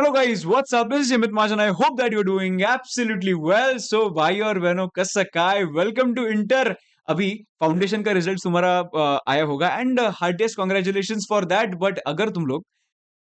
Hello guys, what's up? This is Amit Majan. I hope that you're doing absolutely well. So भाई और बहनों कसं काय welcome to inter. अभी foundation का रिजल्ट तुम्हारा आया होगा and heartiest congratulation for that. But अगर तुम लोग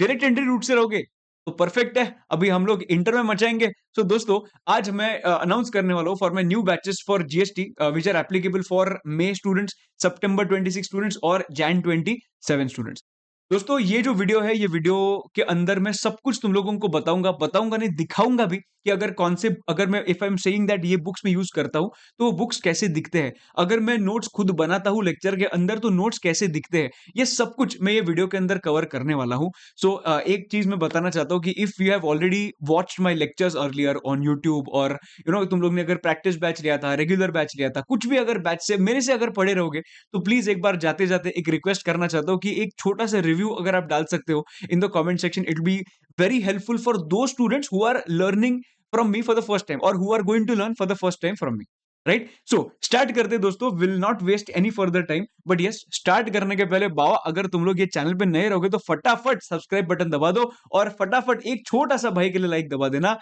डायरेक्ट एंट्री रूट से रहोगे तो परफेक्ट है. अभी हम लोग इंटर में मचाएंगे. सो दोस्तों आज मैं अनाउंस करने वाला हूँ for my new batches for GST which are applicable for May students, सितंबर 26 स्टूडेंट्स और जैन 27 स्टूडेंट्स. दोस्तों ये जो वीडियो है, ये वीडियो के अंदर मैं सब कुछ तुम लोगों को बताऊंगा नहीं, दिखाऊंगा भी कि अगर कॉन्सेप्ट, अगर मैं if I am saying that ये बुक्स में यूज करता हूं तो वो बुक्स कैसे दिखते हैं. अगर मैं नोट्स खुद बनाता हूं लेक्चर के अंदर तो नोट्स कैसे दिखते हैं. ये सब कुछ मैं ये वीडियो के अंदर कवर करने वाला हूं. सो एक चीज मैं बताना चाहता हूं कि if you have already watched my lectures earlier on YouTube और तुम लोग ने अगर प्रैक्टिस बैच लिया था, रेगुलर बैच लिया था, कुछ भी अगर बैच से मेरे से अगर पढ़े रहोगे तो प्लीज एक बार जाते जाते एक रिक्वेस्ट करना चाहता हूं कि एक छोटा सा रिव्यू अगर आप डाल सकते हो in the comment section. It be very helpful for those students who are learning from me for the first time और who are going to learn for the first time from me. Right, so start करते दोस्तों. Will not waste any further time, but yes start करने के पहले बाबा अगर तुम लोग ये चैनल पे नए रहोगे तो फटाफट सब्सक्राइब बटन दबा दो और फटाफट एक छोटा सा भाई के लिए लाइक दबा देना.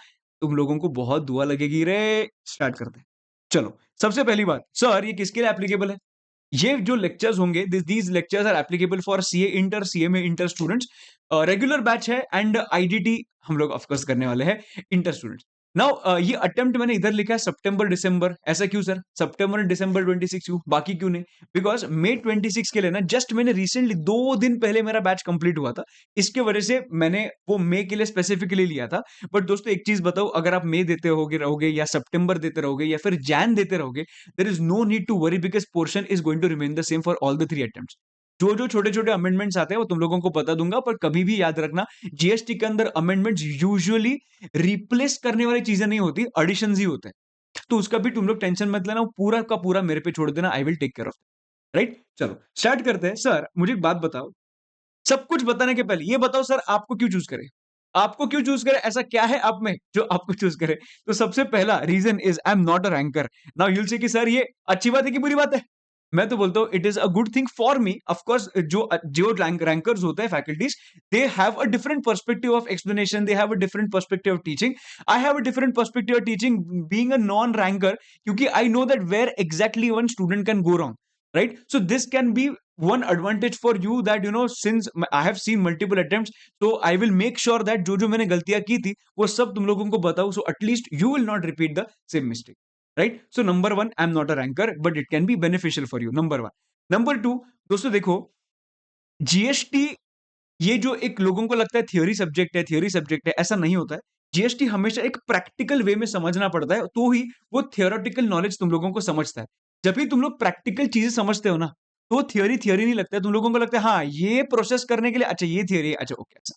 तुम लोगों को बहुत दुआ लगेगी रे. स्टार्ट करते हैं. चलो सबसे पहली बात, सर ये किसके लिए एप्लीकेबल है? ये जो लेक्चर्स होंगे, these lectures are applicable for CA inter, CMA inter students. Regular batch है एंड आईडीटी हम लोग ऑफकोर्स करने वाले हैं इंटर स्टूडेंट्स. नाउ ये अटेम्प्ट मैंने इधर लिखा है सितंबर दिसंबर. ऐसा क्यों सर? सितंबर दिसंबर 26 क्यों, बाकी क्यों नहीं? बिकॉज मे 26 के लिए ना जस्ट मैंने रिसेंटली 2 दिन पहले मेरा बैच कंप्लीट हुआ था. इसके वजह से मैंने वो मे के लिए स्पेसिफिकली लिया था. बट दोस्तों एक चीज बताओ, अगर आप मे देते रहोगे या सितंबर देते रहोगे या फिर जैन देते रहोगे, there is no need to worry because portion is going to remain the same for all the 3 attempts. जो जो छोटे छोटे अमेंडमेंट्स आते हैं वो तुम लोगों को बता दूंगा, पर कभी भी याद रखना जीएसटी के अंदर अमेंडमेंट्स यूजुअली रिप्लेस करने वाली चीजें नहीं होती, एडिशंस ही होते हैं. तो उसका भी तुम लोग टेंशन मत लेना, पूरा का पूरा मेरे पे छोड़ देना. I will take care of. Right, चलो स्टार्ट करते हैं. सर मुझे एक बात बताओ, सब कुछ बताने के पहले ये बताओ सर आपको क्यों चूज करें? आपको क्यों चूज करें? ऐसा क्या है आप में जो आपको चूज करे? तो सबसे पहला reason is I am not a ranker. Now you'll say कि सर ये अच्छी बात है कि बुरी बात है? मैं तो बोलता हूं it is a good thing for me. Of course जो जो रैंकर्स होते हैं faculties, they have a different perspective of explanation, they have a different perspective of teaching. I have a different perspective of teaching being a non ranker, क्योंकि I know that where exactly one student can go wrong. Right, so this can be one advantage for you that since I have seen multiple attempts, so I will make sure that जो जो मैंने गलतियां की थी वो सब तुम लोगों को बताऊं, so at least you will not repeat the same mistake. Right, so number one, I'm not a ranker but it can be beneficial for you. Number one. Number two, दोस्तों देखो, जीएसटी ये जो एक लोगों को लगता है थियोरी सब्जेक्ट है, थियोरी सब्जेक्ट है, ऐसा नहीं होता है. जीएसटी हमेशा एक प्रैक्टिकल वे में समझना पड़ता है, तो ही वो थियोरेटिकल नॉलेज तुम लोगों को समझता है. जब भी तुम लोग प्रैक्टिकल चीजें समझते हो ना, तो थियोरी थियोरी नहीं लगता है. तुम लोगों को लगता है हाँ ये प्रोसेस करने के लिए अच्छा ये थियोरी है, अच्छा ओके अच्छा.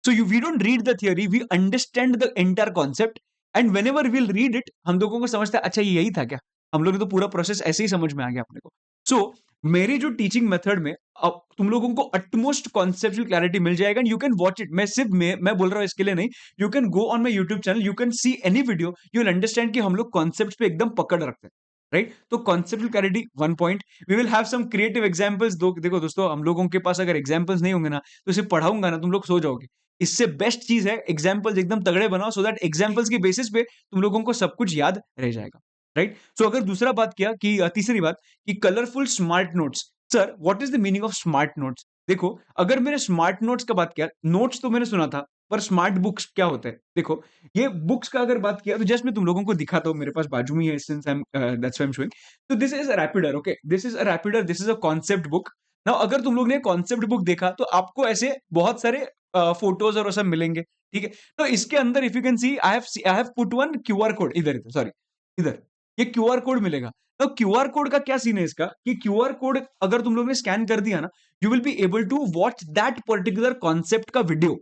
So you we don't read the theory, we understand the entire concept. And whenever we'll read it, हम लोगों को समझता है अच्छा ये यही था क्या. हम लोग तो पूरा प्रोसेस ऐसे ही समझ में आ गया अपने को. सो मेरी जो टीचिंग मेथड में अब तुम लोगों को अटमोस्ट कॉन्सेप्चुअल क्लैरिटी मिल जाएगा. You can watch it. मैं सिर्फ मैं बोल रहा हूं इसके लिए नहीं. You can go on my YouTube channel, you can see any video, you will understand कि हम लोग कॉन्सेप्ट पे एकदम पकड़ रखते हैं. राइट, तो conceptual clarity one point. We will have some creative examples. देखो दोस्तों, हम लोगों के पास अगर एग्जांपल्स नहीं होंगे ना तो इसे पढ़ाऊंगा ना तुम लोग सो जाओगे. इससे बेस्ट चीज है एग्जांपल्स एकदम तगड़े बनाओ, सो दैट एग्जांपल्स के बेसिस पे तुम लोगों को सब कुछ याद रह जाएगा. राइट, सो अगर दूसरा बात किया कि तीसरी बात कि colourful smart notes. Sir what is the meaning of smart notes? देखो, अगर मैंने स्मार्ट नोट्स का बात किया, नोट्स तो मैंने सुना था, पर स्मार्ट बुक्स क्या होता है? देखो, ये बुक्स का अगर बात किया तो जस्ट मैं तुम लोगों को दिखाता हूं, मेरे पास बाजू में है, since I am that's why I am showing. तो this is a Rapidor. Okay, this is a Rapidor, this is a concept book. Now अगर तुम लोग ने कॉन्सेप्ट बुक देखा तो आपको ऐसे बहुत सारे फोटोज और सब मिलेंगे. ठीक है, तो इसके अंदर if you can see I have put one QR code. इधर इधर सॉरी, इधर ये क्यूआर कोड मिलेगा. तो क्यूआर कोड का क्या सीन है इसका कि क्यूआर कोड अगर तुम लोग ने स्कैन कर दिया ना, you will be able to watch that particular concept का वीडियो.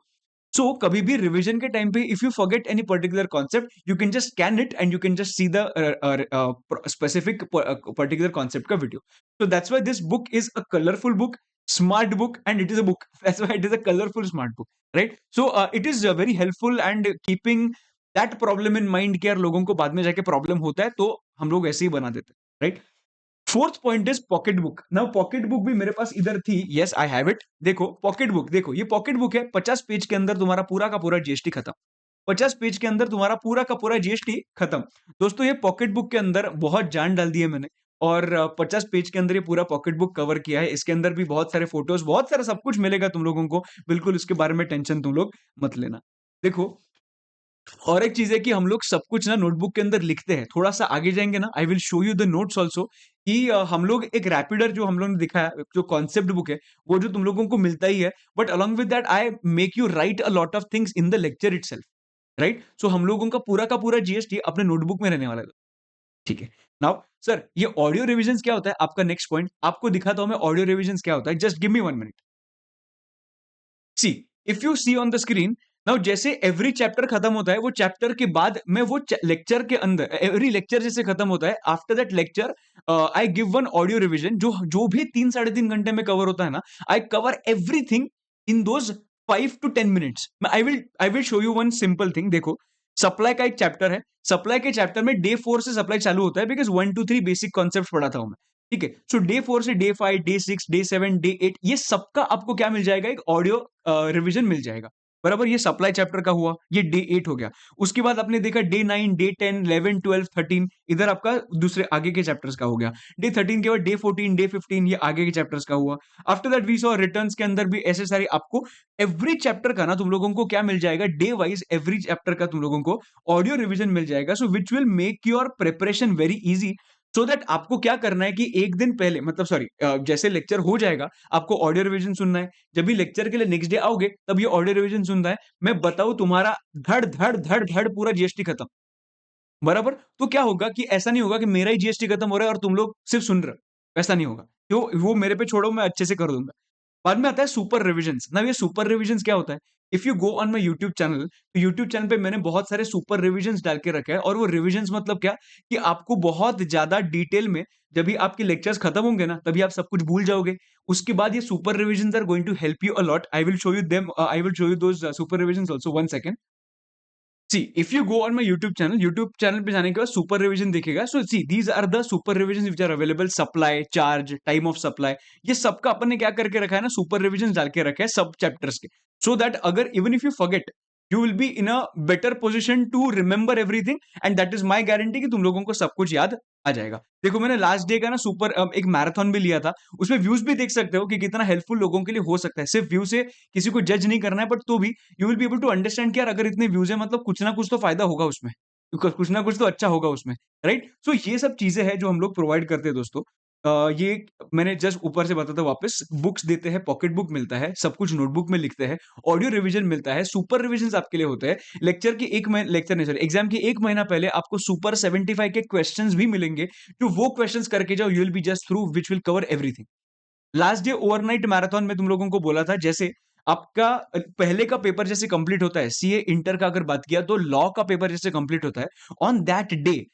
सो कभी भी रिवीजन के टाइम पे if you forget any particular concept, you can just scan it and you can just see the specific particular concept का video. So that's why this book is a colorful book, smart book, and it is a book. That's why it is a colorful smart book, right? So it is very helpful and keeping that problem in mind कि यार लोगों को बाद में जाके problem होता है तो हम लोग ऐसे ही बना देते हैं, right? Fourth point is pocket book. Now pocket book भी मेरे पास इधर थी, यस आई हैव इट। देखो पॉकेट बुक, देखो ये पॉकेट बुक है, 50 पेज के अंदर तुम्हारा पूरा का पूरा जीएसटी खत्म। 50 पेज के अंदर तुम्हारा पूरा का पूरा जीएसटी खत्म। दोस्तों ये पॉकेट बुक के अंदर बहुत जान डाल दी है मैंने, और 50 पेज के अंदर ये पूरा पॉकेट बुक कवर किया है। इसके अंदर भी बहुत सारे फोटोज, बहुत सारा सब कुछ मिलेगा तुम लोगों को, बिल्कुल इसके बारे में टेंशन तुम लोग मत लेना। देखो और एक चीज है कि हम लोग सब कुछ ना नोटबुक के अंदर लिखते हैं। थोड़ा सा आगे जाएंगे ना, आई will show you the notes also, कि हम लोग एक रैपिडर जो हम लोग ने दिखाया, जो कॉन्सेप्ट बुक है, वो जो तुम लोगों को मिलता ही है, but along with that I make you write a lot of things in the lecture itself, right. So हम लोगों का पूरा जीएसटी अपने नोटबुक में रहने वाला है। ठीक है। नाउ सर ये ऑडियो रिविजन क्या होता है, आपका नेक्स्ट पॉइंट आपको दिखाता हूं मैं, ऑडियो रिविजन क्या होता है। Just give me 1 minute. See, if you see on the screen now, जैसे एवरी चैप्टर खत्म होता है, वो चैप्टर के बाद मैं वो लेक्चर के अंदर, एवरी लेक्चर जैसे खत्म होता है, after that lecture I give one audio revision, जो जो भी 3 साढ़े 3 घंटे में कवर होता है ना, I cover everything in those 5 to 10 minutes. I will show you one simple thing. देखो सप्लाई का एक चैप्टर है, सप्लाई के चैप्टर में डे 4 से सप्लाई चालू होता है, बिकॉज 1 to 3 बेसिक कॉन्सेप्ट पढ़ा था मैं। ठीक है। सो डे 4 से डे 5, डे 6, डे 7, डे 8, ये सबका आपको क्या मिल जाएगा, एक ऑडियो रिवीजन मिल जाएगा। बराबर, ये सप्लाई चैप्टर का हुआ, ये डे 8 हो गया। उसके बाद आपने देखा डे 9, डे 10, 11, 12, 13, इधर आपका दूसरे आगे के चैप्टर्स का हो गया। डे 13 के बाद डे 14, डे 15, ये आगे के चैप्टर्स का हुआ। After that we saw returns के अंदर भी ऐसे सारे आपको एवरी चैप्टर का ना तुम लोगों को क्या मिल जाएगा, डे वाइज एवरी चैप्टर का तुम लोगों को ऑडियो रिवीजन मिल जाएगा। So which will make your preparation very easy. So that आपको क्या करना है कि एक दिन पहले, मतलब सॉरी, जैसे लेक्चर हो जाएगा आपको ऑडियो रिवीजन सुनना है, जब भी लेक्चर के लिए नेक्स्ट डे आओगे तब ये ऑडियो रिवीजन सुनना है। मैं बताऊं तुम्हारा धड़ धड़ धड़ धड़ पूरा जीएसटी खत्म। बराबर, तो क्या होगा कि ऐसा नहीं होगा कि मेरा ही जीएसटी खत्म हो रहा है और तुम लोग सिर्फ सुन रहे हो, ऐसा नहीं होगा। क्यों, वो मेरे पे छोड़ो, मैं अच्छे से कर दूंगा। बाद में आता है सुपर रिविजन्स। ना ये सुपर रिविजन्स क्या होता है, if you go on my YouTube channel, तो यूट्यूब चैनल पे मैंने बहुत सारे सुपर रिविजन्स डाल के रखे हैं। और वो रिविजन्स मतलब क्या, कि आपको बहुत ज्यादा डिटेल में, जब भी आपके लेक्चर्स खत्म होंगे ना, तभी आप सब कुछ भूल जाओगे। उसके बाद ये super revisions are going to help you a lot. I will show you them, I will show you those super revisions also, 1 second. See, if you go on my YouTube channel पे जाने के बाद super revision दिखेगा। So see, these are the super revision which are available, supply, charge, time of supply, ये सबका अपन ने क्या करके रखा है ना, सुपर रिवीजन डाल के रखा है सब चैप्टर्स के। सो दैट अगर even if you forget, you will be in a better position to remember everything, and that is my guarantee कि तुम लोगों को सब कुछ याद आ जाएगा। देखो मैंने लास्ट डे का ना सुपर एक मैराथन भी लिया था, उसमें व्यूज भी देख सकते हो कि कितना हेल्पफुल लोगों के लिए हो सकता है। सिर्फ व्यू से किसी को जज नहीं करना है, बट तो भी you will be able to understand कि यार अगर इतने व्यूज है, मतलब कुछ ना कुछ तो फायदा होगा उसमें, कुछ ना कुछ तो अच्छा होगा उसमें, राइट। सो ये सब चीजें हैं जो हम लोग प्रोवाइड करते हैं दोस्तों। ये मैंने जस्ट ऊपर से बताता वापस, बुक्स देते हैं, पॉकेट बुक मिलता है, सब कुछ नोटबुक में लिखते हैं, ऑडियो रिवीजन मिलता है, सुपर रिवीजन आपके लिए होते हैं। लेक्चर की एक महीना, लेक्चर नहीं सर, एग्जाम की एक महीना पहले आपको सुपर 75 के क्वेश्चंस भी मिलेंगे, जो वो क्वेश्चंस करके जाओ, you will be just through which will cover everything. Last day overnight marathon में तुम लोगों को बोला था, जैसे आपका पहले का पेपर जैसे कंप्लीट होता है, सीए इंटर का अगर बात किया तो लॉ का पेपर जैसे कंप्लीट होता है, on that day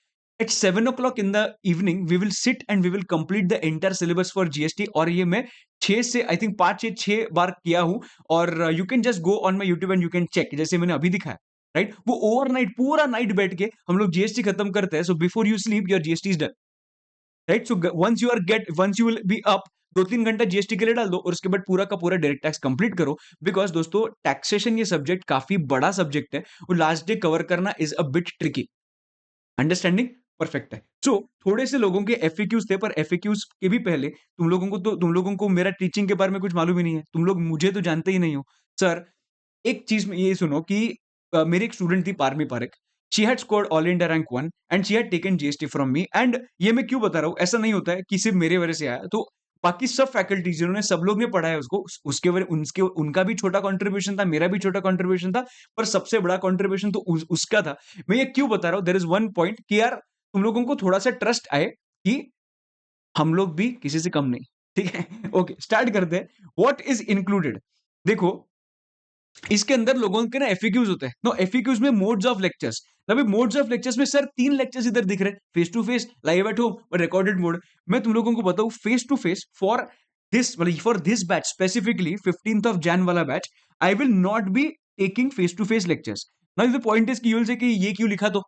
at 7 o'clock in the evening we will sit and we will complete the entire syllabus for GST. और ये मैं 6 से आई थिंक 5 या 6 बार किया हूं। और you can just go on my YouTube and you can check, जैसे मैंने अभी दिखाया, राइट। वो ओवरनाइट पूरा नाइट बैठ के हम लोग जीएसटी खत्म करते हैं। So before you sleep your GST is done, right. So once you will be up, 2-3 घंटा जीएसटी के लिए डाल दो, और उसके बाद पूरा का पूरा डायरेक्ट टैक्स कंप्लीट करो। बिकॉज दोस्तों टैक्सेशन ये सब्जेक्ट काफी बड़ा सब्जेक्ट है, और लास्ट डे कवर करना is a bit tricky. Understanding perfect है। सो थोड़े से लोगों के एफएक्यूज थे, पर एफएक्यूज के भी पहले तुम लोगों को मेरा टीचिंग के बारे में कुछ मालूम ही नहीं है, तुम लोग मुझे तो जानते ही नहीं हो। सर एक चीज में ये सुनो कि मेरी एक स्टूडेंट थी Parmi Parekh, she had scored all India rank 1 and she had taken GST from me. And ये मैं क्यों बता रहा हूँ, ऐसा नहीं होता है कि सिर्फ मेरे वजह से आया, तो बाकी सब फैकल्टीज जिन्होंने, सब लोग ने पढ़ा है उसको, उसके वजह उनके उनका भी छोटा कंट्रीब्यूशन था, मेरा भी छोटा कंट्रीब्यूशन था, पर सबसे बड़ा कंट्रीब्यूशन तो उसका था। मैं ये क्यों बता रहा हूँ, देयर इज वन पॉइंट कि यार तुम लोगों को थोड़ा सा ट्रस्ट आए कि हम लोग भी किसी से कम नहीं। ठीक है, ओके स्टार्ट करते हैं। व्हाट इज इंक्लूडेड, देखो इसके अंदर लोगों के ना एफएक्यूज होते हैं। नो एफएक्यूज में मोड्स ऑफ लेक्चर्स, तभी मोड्स ऑफ लेक्चर्स में सर 3 लेक्चर्स इधर दिख रहे हैं, face to face, live at home और रिकॉर्डेड मोड। मैं तुम लोगों को बताऊं, face to face for this, मतलब for this batch specifically 15th of Jan वाला batch, I will not be taking face to face lectures. Now the point is कि you will say कि ये क्यों लिखा, तो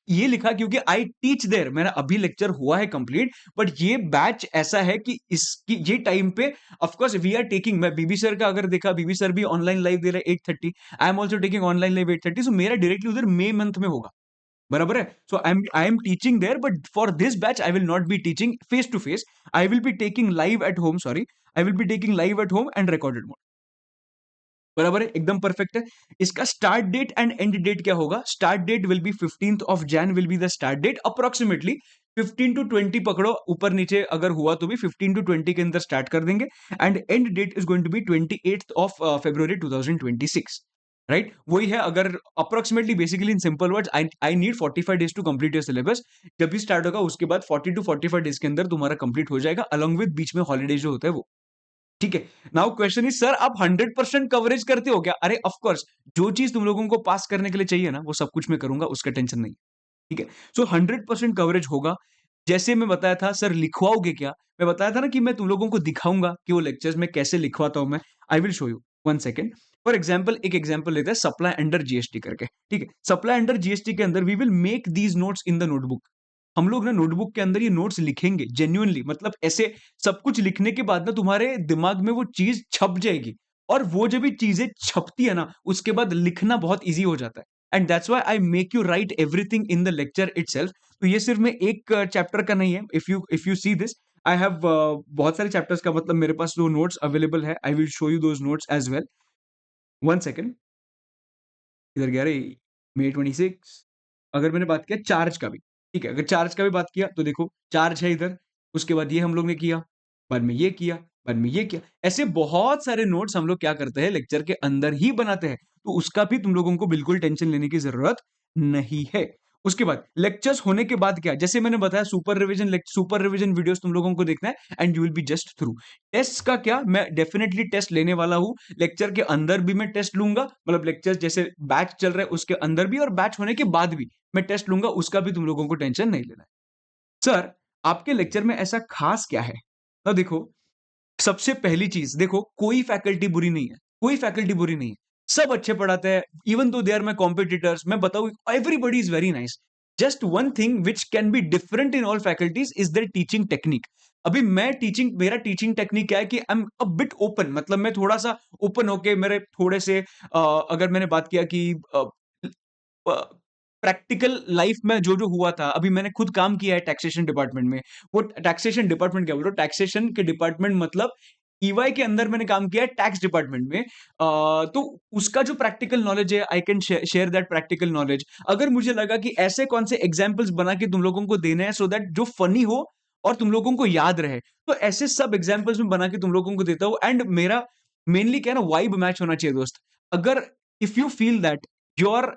ये लिखा क्योंकि आई टीच देयर, मेरा अभी लेक्चर हुआ है कंप्लीट, बट ये बैच ऐसा है कि इसकी ये टाइम पे of course we are taking, मैं बीबी सर का अगर देखा, बीबी सर भी ऑनलाइन लाइव दे रहे हैं 8:30, I am also taking online live 8:30, so मेरा डायरेक्टली उधर मई मंथ में होगा, बराबर है? So I am teaching there, but for this batch I will not be teaching face to face, I will be taking live at home, sorry, I will be taking live at home and recorded mode, बराबर है? एकदम perfect है। इसका start date and end date क्या होगा? Start date will be 15th of Jan will be the start date, approximately 15 to 20 पकड़ो, ऊपर नीचे अगर हुआ तो भी 15 टू 20 के अंदर स्टार्ट कर देंगे, and end date is going to be 28th of February 2026, right? वही है, अगर approximately basically in simple words, I need 45 days to complete your syllabus. जब भी स्टार्ट होगा उसके बाद 40 टू 45 डेज के अंदर तुम्हारा कंप्लीट हो जाएगा, अलॉन्ग विद बीच में हॉलीडे जो होता है वो। ठीक है। नाउ क्वेश्चन इज, सर आप 100% कवरेज करते हो क्या? अरे ऑफ कोर्स, जो चीज तुम लोगों को पास करने के लिए चाहिए ना, वो सब कुछ मैं करूंगा, उसका टेंशन नहीं। ठीक है। सो 100% कवरेज होगा। जैसे मैं बताया था, सर लिखवाओगे क्या? मैं बताया था ना कि मैं तुम लोगों को दिखाऊंगा कि वो लेक्चर्स में कैसे लिखवाता हूं मैं। आई will show you, one second. For example, एक एग्जाम्पल लेते हैं, सप्लाई अंडर जीएसटी करके। ठीक है। सप्लाई अंडर जीएसटी के अंदर we will make these notes in the notebook. हम लोग ना नोटबुक के अंदर ये नोट्स लिखेंगे जेन्युइनली, मतलब ऐसे सब कुछ लिखने के बाद ना तुम्हारे दिमाग में वो चीज छप जाएगी, और वो जब भी चीजें छपती है ना, उसके बाद लिखना बहुत ईजी हो जाता है, and that's why I make you right everything in the lecture itself. तो ये सिर्फ मैं एक चैप्टर का नहीं है, if you see this, I have बहुत सारे चैप्टर्स का, मतलब मेरे पास जो नोट्स अवेलेबल है, I will show you those notes as well. One second, इधर गया रे, May 26। अगर मैंने बात किया चार्ज का भी, ठीक है, अगर चार्ज का भी बात किया तो देखो चार्ज है इधर, उसके बाद ये हम लोग ने किया, बाद में ये किया, बाद में ये किया, ऐसे बहुत सारे नोट्स हम लोग क्या करते हैं लेक्चर के अंदर ही बनाते हैं, तो उसका भी तुम लोगों को बिल्कुल टेंशन लेने की जरूरत नहीं है। उसके बाद लेक्चर्स होने के बाद क्या, जैसे मैंने बताया, सुपर रिवीजन वीडियोस तुम लोगों को देखना है, and you will be just through. Test का क्या, मैं डेफिनेटली टेस्ट लेने वाला हूं, लेक्चर के अंदर भी मैं टेस्ट लूंगा, मतलब लेक्चर जैसे बैच चल रहा है उसके अंदर भी, और बैच होने के बाद भी मैं टेस्ट लूंगा, उसका भी तुम लोगों को टेंशन नहीं लेना है। सर आपके लेक्चर में ऐसा खास क्या है? तो देखो, सबसे पहली चीज देखो, कोई फैकल्टी बुरी नहीं है, कोई फैकल्टी बुरी नहीं है, सब अच्छे पढ़ाते हैं, even though they are my competitors, मैं बताऊं, everybody is very nice. Just one thing which can be different in all faculties is there teaching technique. अभी मेरा टीचिंग टेक्निक क्या है कि I am a bit open, मतलब मैं थोड़ा सा ओपन होके, मेरे थोड़े से अगर मैंने बात किया कि प्रैक्टिकल लाइफ में जो जो हुआ था, अभी मैंने खुद काम किया है टैक्सेशन डिपार्टमेंट में। वो टैक्सेशन डिपार्टमेंट क्या बोल रहा हूँ, टैक्सेशन के डिपार्टमेंट मतलब ईवाई के अंदर मैंने काम किया है टैक्स डिपार्टमेंट में। तो उसका जो प्रैक्टिकल नॉलेज है, I can share that practical knowledge. अगर मुझे लगा कि ऐसे कौन से एग्जाम्पल्स बना के तुम लोगों को देने हैं सो दैट जो फनी हो और तुम लोगों को याद रहे, तो ऐसे सब एग्जाम्पल्स में बना के तुम लोगों को देता हूँ। एंड मेरा मेनली क्या है ना, वाइब मैच होना चाहिए दोस्त। अगर if you feel that your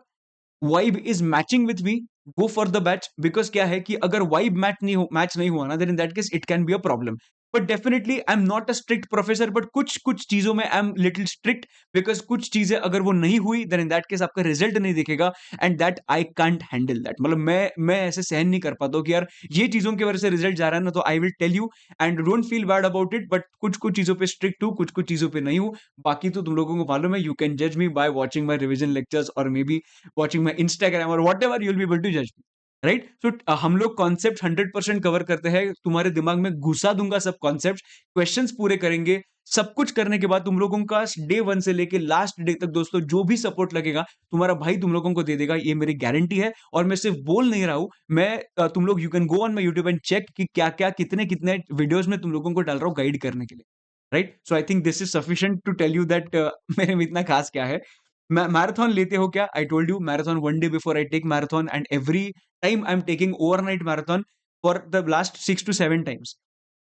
vibe is matching with me, go for the batch, because क्या है कि अगर वाइब मैच नहीं हुआ ना, then in that case it can be a problem. But definitely I am not a strict professor, but कुछ कुछ चीजों में I am little strict, because कुछ चीजें अगर वो नहीं हुई, देन इन दैट केस आपका रिजल्ट नहीं दिखेगा, and that I can't handle that, मतलब मैं ऐसे सहन नहीं कर पाता हूँ कि यार ये चीजों की वजह से रिजल्ट जा रहा है ना, तो I will tell you, and don't feel bad about it, but कुछ कुछ चीजों पे स्ट्रिक्ट हूँ, कुछ कुछ चीजों पे नहीं हूँ। बाकी तो तुम लोगों को मालूम है, यू कैन जज me by watching my revision lectures, और maybe watching my Instagram or whatever, you'll be able to judge me, right? So हम लोग कॉन्सेप्ट 100% कवर करते हैं, तुम्हारे दिमाग में घुसा दूंगा सब कॉन्सेप्ट, क्वेश्चंस पूरे करेंगे, सब कुछ करने के बाद तुम लोगों का डे 1 से लेके लास्ट डे तक दोस्तों जो भी सपोर्ट लगेगा, तुम्हारा भाई तुम लोगों को दे देगा, ये मेरी गारंटी है। और मैं सिर्फ बोल नहीं रहा हूं, मैं तुम लोग you can go on my YouTube and check कि क्या क्या कितने कितने वीडियोस में तुम लोगों को डाल रहा हूं गाइड करने के लिए, right? So I think this is sufficient to tell you that मेरे में इतना खास क्या है। मैराथन लेते हो क्या? I told you marathon, one day before I take marathon, and every time I am taking overnight marathon for the last 6 to 7 times.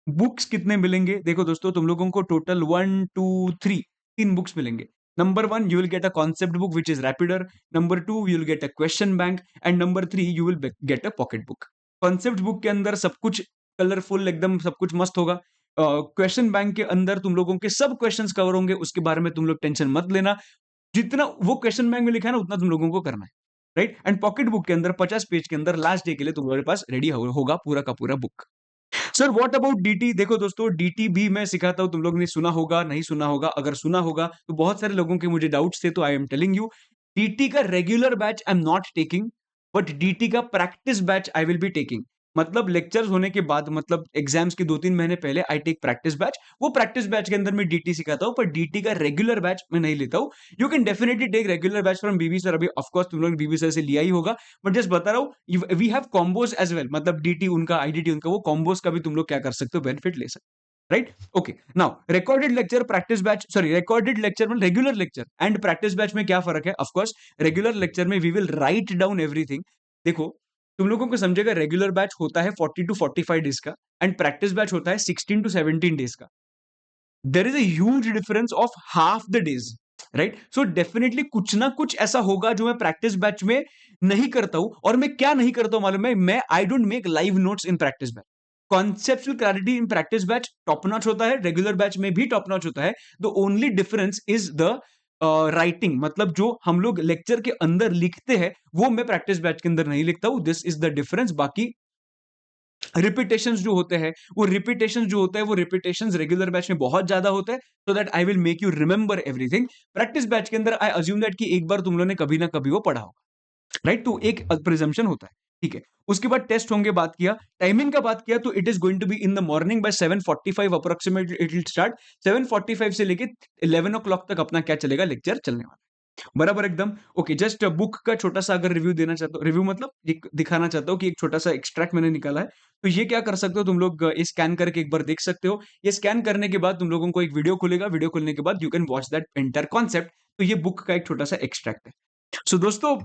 Books कितने मिलेंगे? देखो दोस्तों, तुम लोगों को टोटल 1 2 3 तीन बुक्स मिलेंगे। Number 1 you will get a concept book which is Rapidor, number 2 you will get a question bank, and number 3 you will get a pocket book. Concept book के अंदर सब कुछ कलरफुल, एकदम सब कुछ मस्त होगा। क्वेश्चन बैंक के अंदर तुम लोगों के सब क्वेश्चंस कवर होंगे, उसके बारे में तुम लोग टेंशन मत लेना। जितना वो क्वेश्चन बैंक में लिखा है ना, उतना तुम लोगों को करना है, राइट? एंड पॉकेट बुक के अंदर 50 पेज के अंदर लास्ट डे के लिए तुम्हारे पास रेडी होगा पूरा का पूरा book. Sir what about DT? देखो दोस्तों, डीटी भी मैं सिखाता हूं, तुम लोग ने सुना होगा, नहीं सुना होगा, अगर सुना होगा तो बहुत सारे लोगों के मुझे डाउट्स थे, तो I am telling you, DT का regular batch I am not taking, but DT का practice batch I will be taking. मतलब लेक्चर्स होने के बाद, मतलब एग्जाम्स के 2-3 महीने पहले आई टेक प्रैक्टिस बैच। वो प्रैक्टिस बैच के अंदर मैं डीटी सिखाता हूँ, पर डीटी का रेगुलर बैच मैं नहीं लेता हूँ। You can definitely take regular batch from BB sir. अभी ऑफ कोर्स तुम लोग ने बीबी सर से लिया ही होगा, बट जस्ट बता रहा हूँ we have combos as well. मतलब डीटी उनका, आईडीटी उनका, वो कॉम्बोज का भी तुम लोग क्या कर सकते हो, बेनिफिट ले सकते हो। Right, okay. Now recorded lecture, practice batch, sorry recorded lecture में regular lecture and practice batch में क्या फर्क है? ऑफ कोर्स रेगुलर लेक्चर में we will write down everything. देखो, तुम लोगों को समझेगा, रेगुलर बैच होता है 40 टू 45 डेज का एंड प्रैक्टिस बैच होता है 16 टू 17 डेज का। There is a huge difference of half the days, right? So definitely कुछ ना कुछ ऐसा होगा जो मैं प्रैक्टिस बैच में नहीं करता हूं। और मैं क्या नहीं करता हूं मालूम है? मैं I don't make live notes in practice batch. Conceptual clarity in practice batch top notch होता है, रेगुलर बैच में भी टॉप नॉच होता है। The only difference is the writing. मतलब जो हम लोग लेक्चर के अंदर लिखते हैं वो मैं प्रैक्टिस बैच के अंदर नहीं लिखता हूं। This is the difference. बाकी रिपीटेशंस जो होते हैं, वो रिपीटेशंस रेगुलर बैच में बहुत ज्यादा होते हैं, so that I will make you remember everything. Practice batch के अंदर आई अज्यूम दैट कि एक बार तुम लोगों ने कभी ना कभी वो पढ़ा होगा, राइट? तो एक प्रिजम्पशन होता है, ठीक है। उसके बाद टेस्ट होंगे, बात किया टाइमिंग का, बात किया तो it is going to be in the morning by 7:45 approximately it will start. 7:45 से लेके 11 ओ क्लॉक तक अपना क्या चलेगा, लेक्चर चलने वाला है। बराबर एकदम, ओके। जस्ट बुक का छोटा सा अगर रिव्यू देना चाहता हूँ, रिव्यू मतलब एक दिखाना चाहता हूँ कि एक छोटा सा एक्सट्रैक्ट मैंने निकाला है। तो ये क्या कर सकते हो तुम लोग, ये स्कैन करके एक बार देख सकते हो। ये स्कैन करने के बाद तुम लोगों को एक वीडियो खुलेगा, वीडियो खुलने के बाद you can watch that entire concept. तो ये बुक का एक छोटा सा एक्सट्रैक्ट है। सो दोस्तों,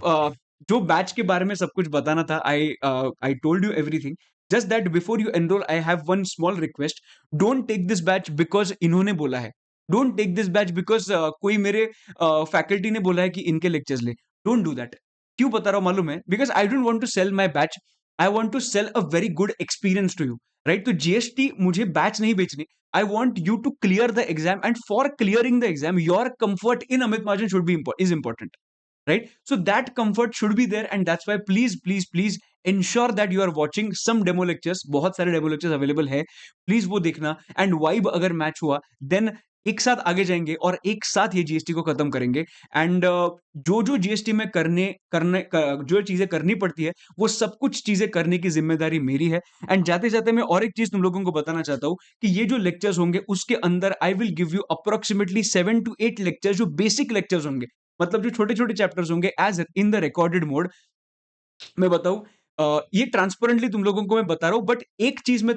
जो बैच के बारे में सब कुछ बताना था, I told you everything. Just that before you enroll I have one small request. Don't take this batch because इन्होंने बोला है। Don't take this batch because कोई मेरे फैकल्टी ने बोला है कि इनके लेक्चर्स ले। Don't do that. क्यों बता रहा हूं मालूम है? Because I don't want to sell my batch, I want to sell a very good experience to you, right? तो जीएसटी मुझे बैच नहीं बेचनी। I want you to clear the exam, and for clearing the exam your comfort in Amit Mahajan should be is important, right? So that comfort should be there, and that's why please ensure that you are watching some demo lectures। बहुत सारे demo lectures available है, please वो देखना। And vibe अगर match हुआ then एक साथ आगे जाएंगे और एक साथ ये जीएसटी को खत्म करेंगे। एंड जो जो जीएसटी में जो चीजें करनी पड़ती है, वो सब कुछ चीजें करने की जिम्मेदारी मेरी है। एंड जाते जाते मैं और एक चीज तुम लोगों को बताना चाहता हूं कि ये जो लेक्चर्स होंगे उसके अंदर I will give you approximately 7 to 8 lectures, जो बेसिक लेक्चर्स होंगे। मतलब जो छोटे-छोटे चैप्टर्स होंगे as in the recorded mode. मैं बताऊँ, ये ट्रांसपेरेंटली तुम लोगों को मैं बता रहा हूँ, बट एक चीज़ मैं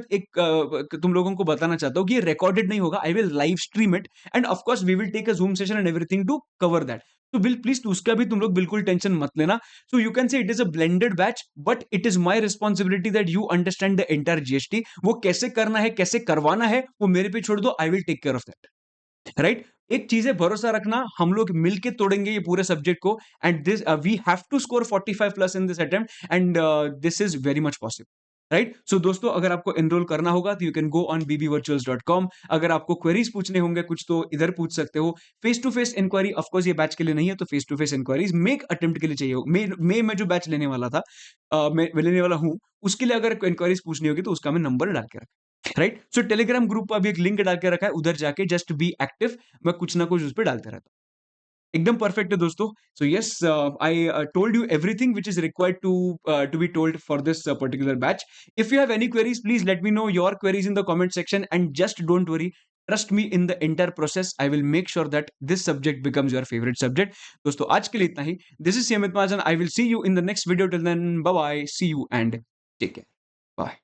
तुम लोगों को बताना चाहता हूँ कि ये रिकॉर्डेड नहीं होगा। I will live stream it, and of course we will take a Zoom session and everything to cover that. तो प्लीज़ उसका भी तुम लोग बिल्कुल टेंशन मत लेना। So you can say it is a blended batch, but it is my responsibility that you understand the entire GST. वो कैसे करना है, कैसे करवाना है, वो मेरे पे छोड़ दो। I will take care of that. Right? एक चीज है, भरोसा रखना, हम लोग मिलके तोड़ेंगे ये पूरे सब्जेक्ट को। And this we have to score 45 plus in this attempt, and this is very much possible, right? So दोस्तों, अगर आपको एनरोल करना होगा तो you can go on bbvirtuals.com। अगर आपको क्वेरीज पूछने होंगे कुछ तो इधर पूछ सकते हो। Face to face inquiry of course ये बैच के लिए नहीं है, तो face to face inquiries May attempt के लिए चाहिए। मैं जो बैच लेने वाला था, मैं लेने वाला हूँ, उसके लिए अगर इंक्वायरीज पूछनी होगी तो उसका मैं नंबर डाल के रखा, राइट? सो टेलीग्राम ग्रुप पर अभी एक लिंक डाल के रखा है, उधर जाके जस्ट बी एक्टिव। मैं कुछ ना कुछ उस पे डालते रहता हूँ। एकदम परफेक्ट है दोस्तों। So yes, I told you everything which is required to be told for this particular batch. If you have any queries, please let me know your queries in the comment section, and just don't worry, trust me in the entire process. I will make sure that this subject becomes your favourite subject. दोस्तों, आज के लिए इतना ही। This is Amit Mahajan. I will see you in the next video. Till then, bye bye, see you and take care. Bye.